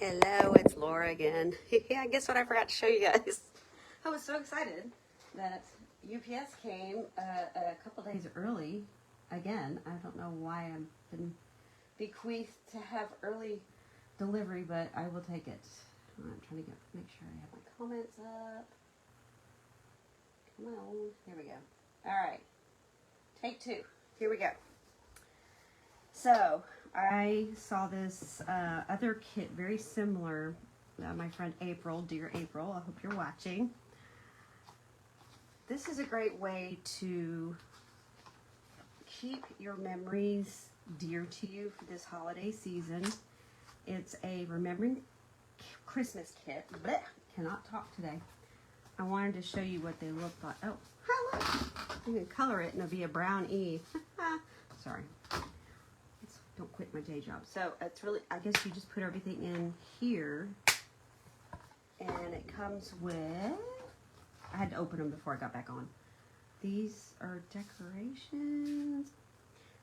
Hello, it's Laura again. Yeah, guess what I forgot to show you guys? I was so excited that UPS came a couple days early. Again, I don't know why I've been bequeathed to have early delivery, but I will take it. I'm trying to make sure I have my comments up. Come on, here we go. All right, take two. Here we go. So I saw this other kit very similar. My friend April, dear April, I hope you're watching. This is a great way to keep your memories dear to you for this holiday season. It's a Remembering Christmas kit. Blech, cannot talk today. I wanted to show you what they look like. Oh, hello. You can color it and it'll be a brown Eve. Sorry. Don't quit my day job. So it's really, I guess you just put everything in here, and it comes with, I had to open them before I got back on. These are decorations.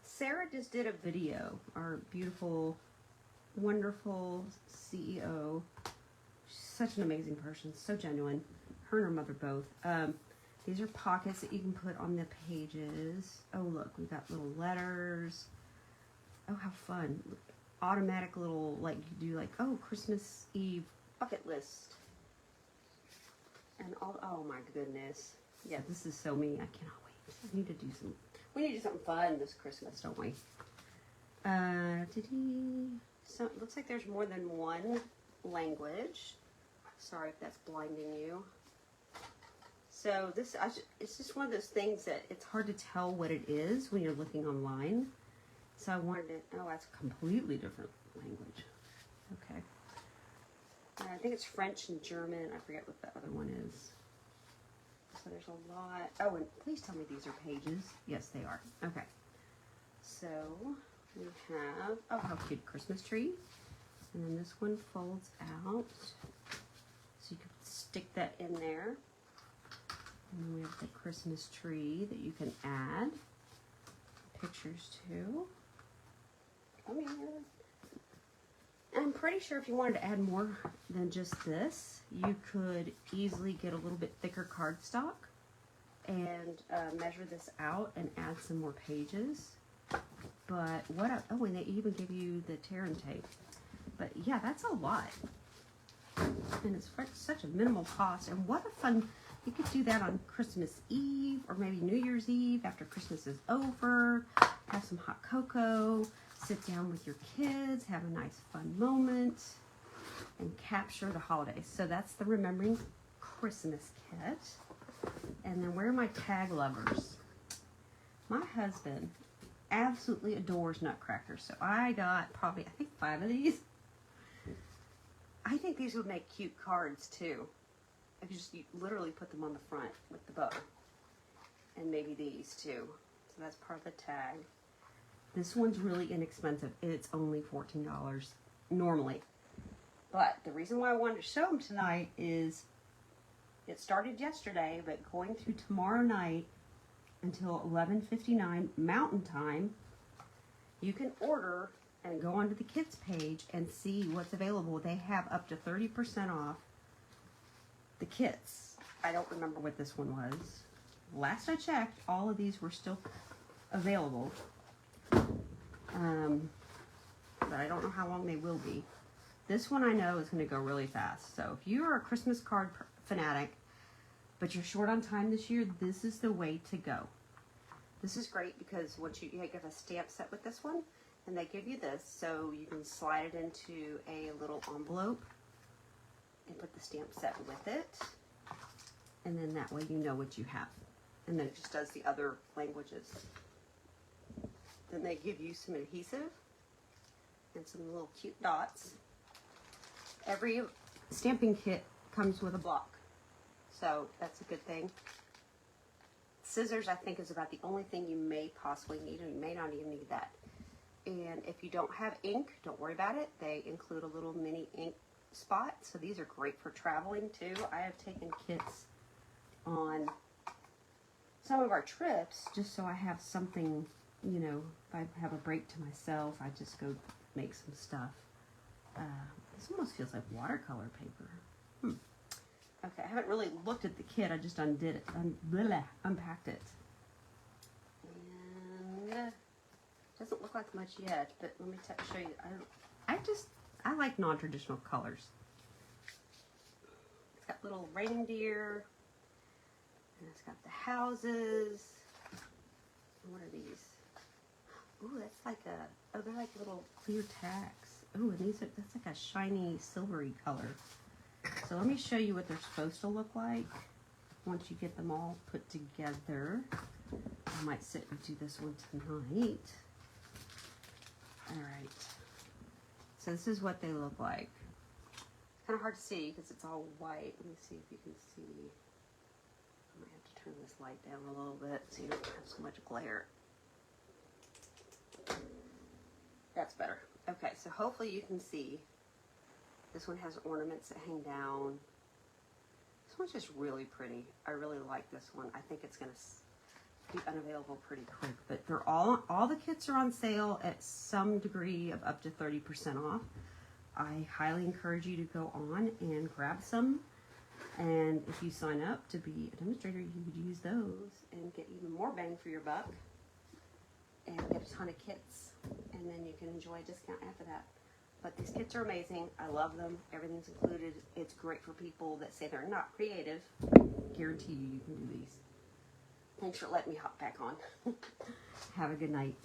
Sarah just did a video, our beautiful, wonderful CEO. She's such an amazing person, so genuine. Her and her mother both. These are pockets that you can put on the pages. Oh look, we've got little letters. Oh, how fun. Automatic little, like, you do like, oh, Christmas Eve bucket list. And all, oh my goodness. Yeah, this is so me. I cannot wait. We need to do something fun this Christmas, don't we? So it looks like there's more than one language. Sorry if that's blinding you. So this, it's just one of those things that it's hard to tell what it is when you're looking online. So I wanted it, oh, that's a completely different language. Okay. I think it's French and German. I forget what the other one is. So there's a lot. Oh, and please tell me these are pages. Yes, they are. Okay. So we have, oh, how cute, Christmas tree. And then this one folds out. So you can stick that in there. And then we have the Christmas tree that you can add pictures to. Come here. I'm pretty sure if you wanted to add more than just this, you could easily get a little bit thicker cardstock and measure this out and add some more pages. But what, oh, and they even give you the tear and tape. But yeah, that's a lot. And it's for such a minimal cost. And what a fun, you could do that on Christmas Eve or maybe New Year's Eve after Christmas is over. Have some hot cocoa. Sit down with your kids, have a nice fun moment, and capture the holidays. So that's the Remembering Christmas kit. And then where are my tag lovers? My husband absolutely adores Nutcracker. So I got probably, I think 5 of these. I think these would make cute cards too. I could just literally put them on the front with the bow. And maybe these too. So that's part of the tag. This one's really inexpensive. It's only $14 normally. But the reason why I wanted to show them tonight is it started yesterday, but going through tomorrow night until 11:59 Mountain Time, you can order and go onto the kids page and see what's available. They have up to 30% off the kits. I don't remember what this one was. Last I checked, all of these were still available. But I don't know how long they will be. This one I know is going to go really fast. So if you are a Christmas card fanatic, but you're short on time this year, this is the way to go. This is great because once you get a stamp set with this one, and they give you this, so you can slide it into a little envelope and put the stamp set with it. And then that way you know what you have. And then it just does the other languages. Then they give you some adhesive and some little cute dots. Every stamping kit comes with a block, so that's a good thing. Scissors, I think, is about the only thing you may possibly need, and you may not even need that. And if you don't have ink, don't worry about it. They include a little mini ink spot, so these are great for traveling too. I have taken kits on some of our trips just so I have something. You know, if I have a break to myself, I just go make some stuff. This almost feels like watercolor paper. Okay, I haven't really looked at the kit. I just undid it, unpacked it. And doesn't look like much yet, but let me show you. I like non-traditional colors. It's got little reindeer, and it's got the houses. And what are these? Ooh, that's like oh, they're like little clear tags. Ooh, and that's like a shiny silvery color. So let me show you what they're supposed to look like once you get them all put together. I might sit and do this one tonight. All right. So this is what they look like. It's kind of hard to see because it's all white. Let me see if you can see. I might have to turn this light down a little bit so you don't have so much glare. That's better. Okay, so hopefully you can see. This one has ornaments that hang down. This one's just really pretty. I really like this one. I think it's going to be unavailable pretty quick. But they're all the kits are on sale at some degree of up to 30% off. I highly encourage you to go on and grab some. And if you sign up to be a demonstrator, you could use those and get even more bang for your buck. And get a ton of kits. And then you can enjoy a discount after that. But these kits are amazing. I love them. Everything's included. It's great for people that say they're not creative. I guarantee you can do these. Thanks for letting me hop back on. Have a good night.